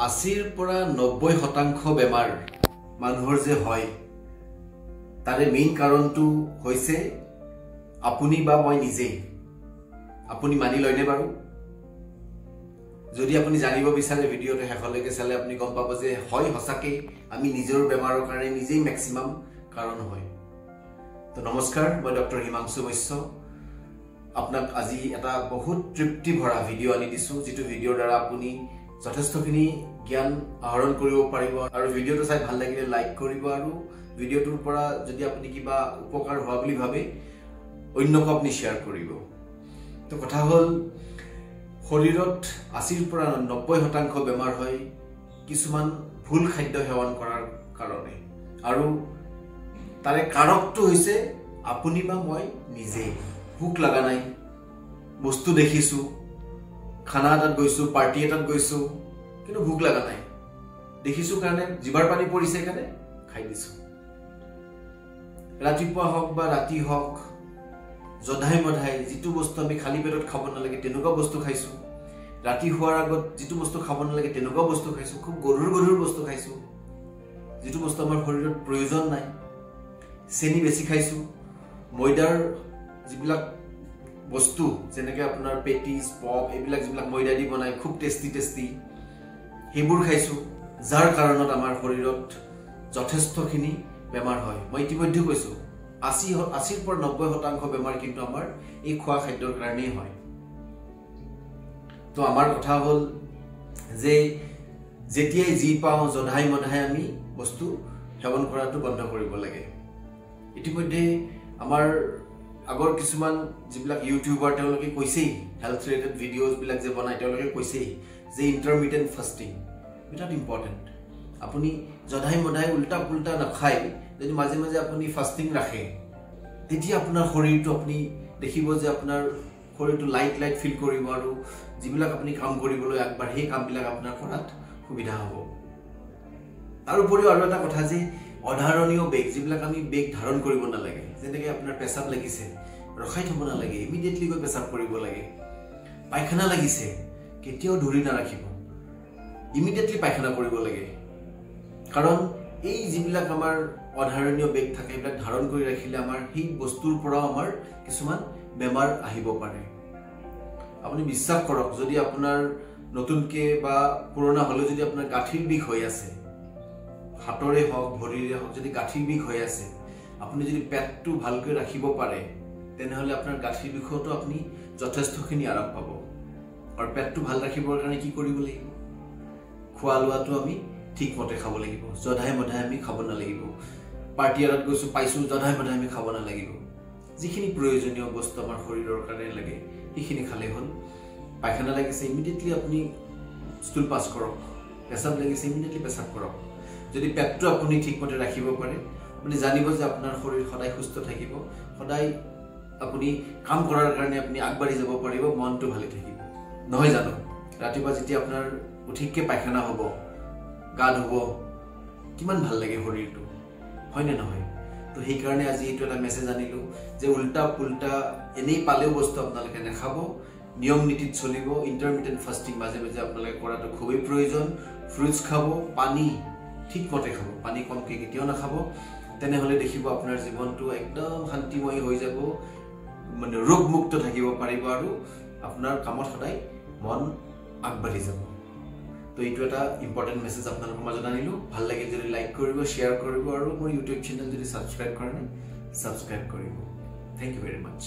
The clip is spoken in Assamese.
80 পৰা 90% বেমাৰ মানুহৰ যে হয় তাৰে মেইন কাৰণটো হৈছে আপুনি বা মই নিজে আপুনি মানি লয়নে বাৰু যদি আপুনি জানিব বিচাৰে ভিডিওটো হেকলৈকে চালে আপুনি গম পাব যে হয় হসাকে আমি নিজৰ বেমাৰৰ কাৰণে নিজেই ম্যাক্সিমাম কাৰণ হয় তো নমস্কাৰ মই ডক্টৰ হিমাংশু বৈশ্য আপোনাক আজি এটা বহুত তৃপ্তি ভৰা ভিডিও আনি দিছো যেটো ভিডিওৰ দ্বাৰা আপুনি যথেষ্টখিনি জ্ঞান আহৰণ কৰিব পাৰিব আৰু ভিডিওটো চাই ভাল লাগিলে লাইক কৰিব আৰু ভিডিওটোৰ পৰা যদি আপুনি কিবা উপকাৰ হোৱা বুলি ভাবে অন্যক আপুনি শেয়াৰ কৰিব তো কথা হল শৰীৰত 80 পৰা 90% বেমাৰ হয় কিছুমান ভুল খাদ্য সেৱন কৰাৰ কাৰণে আৰু তাৰে কাৰকটো হৈছে আপুনি বা মই নিজে ভুক লাগা নাই বস্তু দেখিছো খানা এটাত গৈছো পাৰ্টি এটাত গৈছো কিন্তু ভুক লাগা নাই দেখিছো কাৰণে জিভাৰ পানী পৰিছে কাৰণে খাই দিছো ৰাতিপুৱা হওক বা ৰাতি হওক জধাই মধাই যেটো বস্তু আমি খালি পেটত খাব নালাগে তেনেকুৱা বস্তু খাইছো ৰাতি হোৱাৰ আগত যেটো বস্তু খাব নালাগে তেনেকুৱা বস্তু খাইছো খুব গধুৰ বস্তু খাইছো যেটো বস্তু আমাৰ শৰীৰত প্ৰয়োজন নাই চেনি বেছি খাইছো ময়দাৰ যিবিলাক বস্তু যেনেকৈ আপোনাৰ পেটিস পপ এইবিলাক যিবিলাক ময়দা দি বনাই খুব টেষ্টি হেবোৰ খাইছো যাৰ কাৰণত আমাৰ শৰীৰত যথেষ্টখিনি বেমাৰ হয় মই ইতিমধ্যে কৈছো 80 পৰা 90% বেমাৰ কিন্তু আমাৰ এই খোৱা খাদ্যৰ কাৰণেই হয় তো আমাৰ কথা হল যে যেতিয়াই জি পাও জধাই মধাই আমি বস্তু সেৱন কৰাটো বন্ধ কৰিব লাগে ইতিমধ্যে আমাৰ আগৰ কিছুমান যিবিলাক ইউটিউবাৰ তেওঁলোকে কৈছে হেলথ ৰিলেটেড ভিডিওজ বিলাক যে বনাই তেওঁলোকে কৈছে যে ইন্টাৰমিটেন্ট ফাস্টিং বিৰাট ইম্পৰ্টেন্ট আপুনি জধাই মধাই উল্টা পুল্টা নাখাই যদি মাজে মাজে আপুনি ফাস্টিং ৰাখে তেতিয়া আপোনাৰ শৰীৰটো আপুনি দেখিব যে আপোনাৰ শৰীৰটো লাইট ফিল কৰিব আৰু যিবিলাক আপুনি কাম কৰিবলৈ আগবাঢ়ি সেই কামবিলাক আপোনাৰ কৰাত সুবিধা হ'ব তাৰ উপৰিও আৰু এটা কথা যে অধাৰণীয় বেগ যিবিলাক আমি বেগ ধাৰণ কৰিব নালাগে যেনেকৈ আপোনাৰ পেছাব লাগিছে ৰখাই থব নালাগে ইমিডিয়েটলি গৈ পেছাব কৰিব লাগে পায়খানা লাগিছে কেতিয়াও ধৰি নাৰাখিব ইমিডিয়েটলি পায়খানা কৰিব লাগে কাৰণ এই যিবিলাক আমাৰ অধাৰণীয় বেগ থাকে এইবিলাক ধাৰণ কৰি ৰাখিলে আমাৰ সেই বস্তুৰ পৰা আমাৰ কিছুমান বেমাৰ আহিব পাৰে আপুনি বিশ্বাস কৰক যদি আপোনাৰ নতুনকে বা পুৰণা হলে যদি আপোনাৰ গাঁঠিৰ বিষ হৈ আছে হাতৰে হওক ভৰিৰে হওক যদি গাঁঠিৰ বিষ হৈ আছে আপুনি যদি পেটটো ভালকৈ ৰাখিব পাৰে তেনেহলে আপোনাৰ গাঁঠিৰ বিষতো আপুনি যথেষ্টখিনি আৰাম পাব আৰু পেটটো ভাল ৰাখিবৰ কাৰণে কি কৰিব লাগিব খোৱা লোৱাটো আমি ঠিকমতে খাব লাগিব জধাই মধাই আমি খাব নালাগিব পাৰ্টি এটাত গৈছো পাইছো জধাই মধাই আমি খাব নালাগিব যিখিনি প্ৰয়োজনীয় বস্তু আমাৰ শৰীৰৰ কাৰণে লাগে সেইখিনি খালে হ'ল পায়খানা লাগিছে ইমিডিয়েটলি আপুনি ষ্টুল পাছ কৰক পেছাব লাগিছে ইমিডিয়েটলি পেছাব কৰক যদি পেটটো আপুনি ঠিকমতে ৰাখিব পাৰে আপুনি জানিব যে আপোনাৰ শৰীৰ সদায় সুস্থ থাকিব সদায় আপুনি কাম কৰাৰ কাৰণে আপুনি আগবাঢ়ি যাব পাৰিব মনটো ভালে থাকিব নহয় জানো ৰাতিপুৱা যেতিয়া আপোনাৰ উঠিকে পায়খানা হ'ব গা ধুব কিমান ভাল লাগে শৰীৰটো হয় নে নহয় তো সেই কাৰণে আজি এইটো এটা মেছেজ আনিলো যে উল্টা পুল্টা এনেই পালেও বস্তু আপোনালোকে নাখাব নিয়ম নীতিত চলিব ইন্টাৰমিটেন্ট ফাস্টিং মাজে মাজে আপোনালোকে কৰাটো খুবেই প্ৰয়োজন ফ্ৰুটছ খাব পানী ঠিকমতে খাব পানী কমকৈ কেতিয়াও নাখাব তেনেহলে দেখিব আপোনাৰ জীৱনটো একদম শান্তিময় হৈ যাব মানে ৰোগমুক্ত থাকিব পাৰিব আৰু আপোনাৰ কামত সদায় মন আগবাঢ়ি যাব তো এইটো এটা ইম্পৰ্টেন্ট মেছেজ আপোনালোকৰ মাজত আনিলো ভাল লাগিল যদি লাইক কৰিব শেয়াৰ কৰিব আৰু মোৰ ইউটিউব চেনেল যদি সাবস্ক্ৰাইব কৰা নাই সাবস্ক্ৰাইব কৰিব থ্যাংক ইউ ভেৰি মাচ